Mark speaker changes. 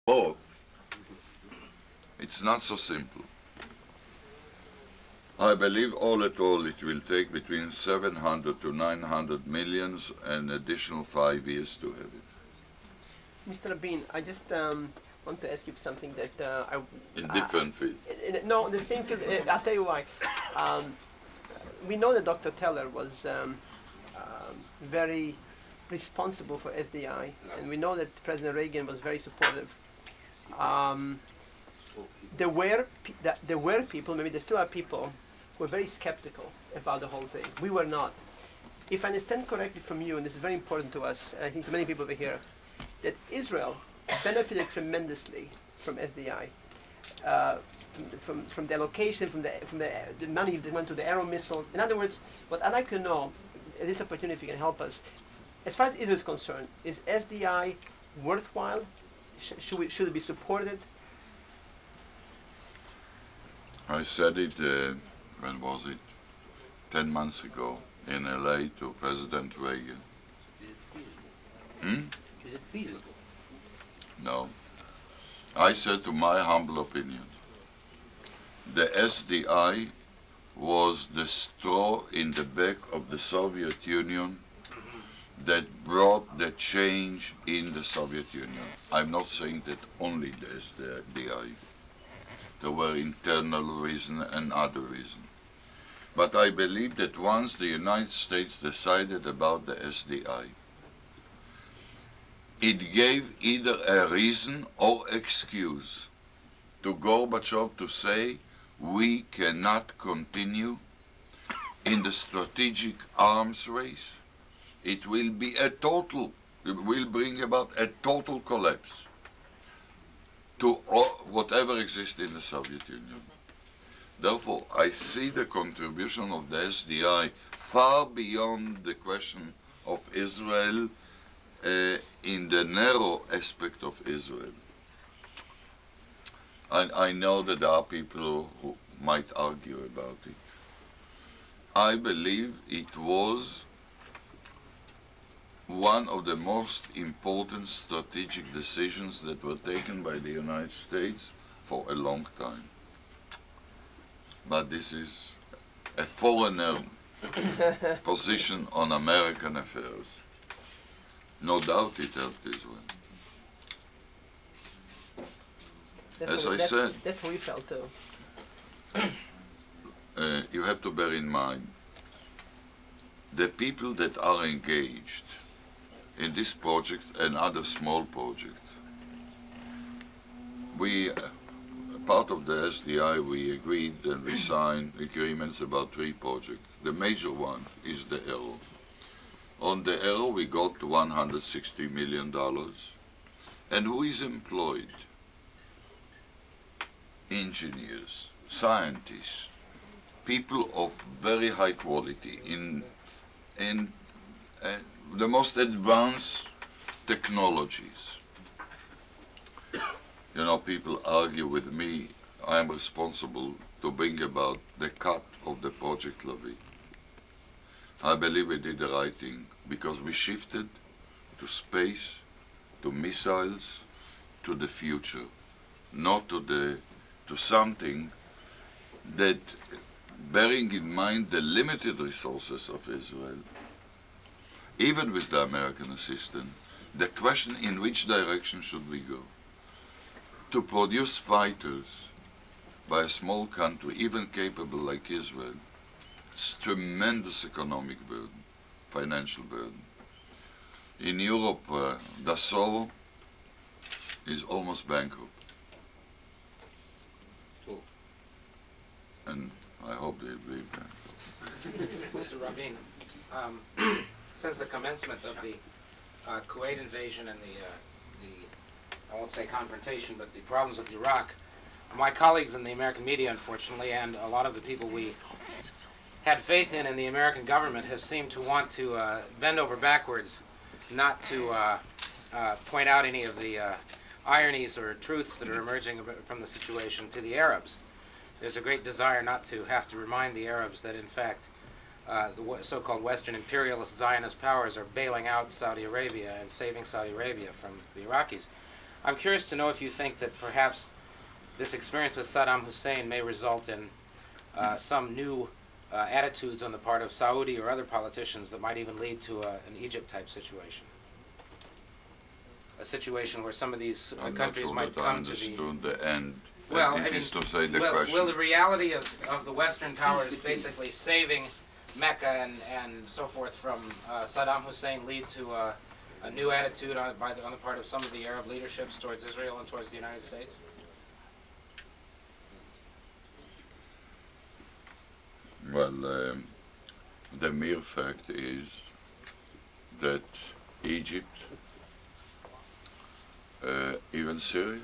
Speaker 1: both, it's not so simple. I believe all at all it will take between 700 to 900 millions and additional 5 years to have it.
Speaker 2: Mr. Rabin, I just want to ask you something that
Speaker 1: In different field.
Speaker 2: No, the same field. I'll tell you why. We know that Dr. Teller was very responsible for SDI, and we know that President Reagan was very supportive. There were people, maybe there still are people, who were very skeptical about the whole thing. We were not. If I understand correctly from you, and this is very important to us, and I think to many people over here, that Israel benefited tremendously from SDI, from the allocation, from the money that went to the Arrow missiles. In other words, what I'd like to know, this opportunity can help us, as far as Israel is concerned, is SDI worthwhile? Should it be supported?
Speaker 1: I said it, when was it? 10 months ago in LA to President Reagan.
Speaker 3: Is it feasible?
Speaker 1: No. I said, to my humble opinion, the SDI was the straw in the back of the Soviet Union that brought the change in the Soviet Union. I'm not saying that only the SDI. There were internal reasons and other reasons. But I believe that once the United States decided about the SDI, it gave either a reason or excuse to Gorbachev to say, we cannot continue in the strategic arms race. It will be it will bring about a total collapse to whatever exists in the Soviet Union. Therefore, I see the contribution of the SDI far beyond the question of Israel in the narrow aspect of Israel. I know that there are people who might argue about it. I believe it was one of the most important strategic decisions that were taken by the United States for a long time. But this is a foreigner position on American affairs. No doubt it helped Israel. As I said,
Speaker 2: that's how we felt too.
Speaker 1: You have to bear in mind, the people that are engaged in this project and other small projects, part of the SDI, we agreed and we signed agreements about 3 projects. The major one is the Arrow. On the Arrow, we got $160 million. And who is employed? Engineers, scientists, people of very high quality in the most advanced technologies. You know, people argue with me, I am responsible to bring about the cut of the Project Levi. I believe we did the right thing because we shifted to space, to missiles, to the future, not to something that, bearing in mind the limited resources of Israel, even with the American assistance, the question in which direction should we go? To produce fighters by a small country, even capable like Israel, it's tremendous economic burden, financial burden. In Europe, Dassault is almost bankrupt. And I hope they believe that.
Speaker 4: Mr. Rabin, since the commencement of the Kuwait invasion and the I won't say confrontation, but the problems with Iraq, my colleagues in the American media, unfortunately, and a lot of the people we had faith in the American government have seemed to want to bend over backwards, not to point out any of the ironies or truths that are emerging from the situation to the Arabs. There's a great desire not to have to remind the Arabs that, in fact, the so-called Western imperialist Zionist powers are bailing out Saudi Arabia and saving Saudi Arabia from the Iraqis. I'm curious to know if you think that perhaps this experience with Saddam Hussein may result in some new attitudes on the part of Saudi or other politicians that might even lead to an Egypt-type situation. A situation where some of these
Speaker 1: I'm
Speaker 4: countries
Speaker 1: not sure
Speaker 4: might
Speaker 1: that I
Speaker 4: come to the...
Speaker 1: understood the end.
Speaker 4: Well,
Speaker 1: It
Speaker 4: I mean,
Speaker 1: is to say the
Speaker 4: will
Speaker 1: question.
Speaker 4: the reality of the Western powers basically saving Mecca and so forth from Saddam Hussein lead to a new attitude on the part of some of the Arab leaderships towards Israel and towards the United States?
Speaker 1: Well, the mere fact is that Egypt, even Syria,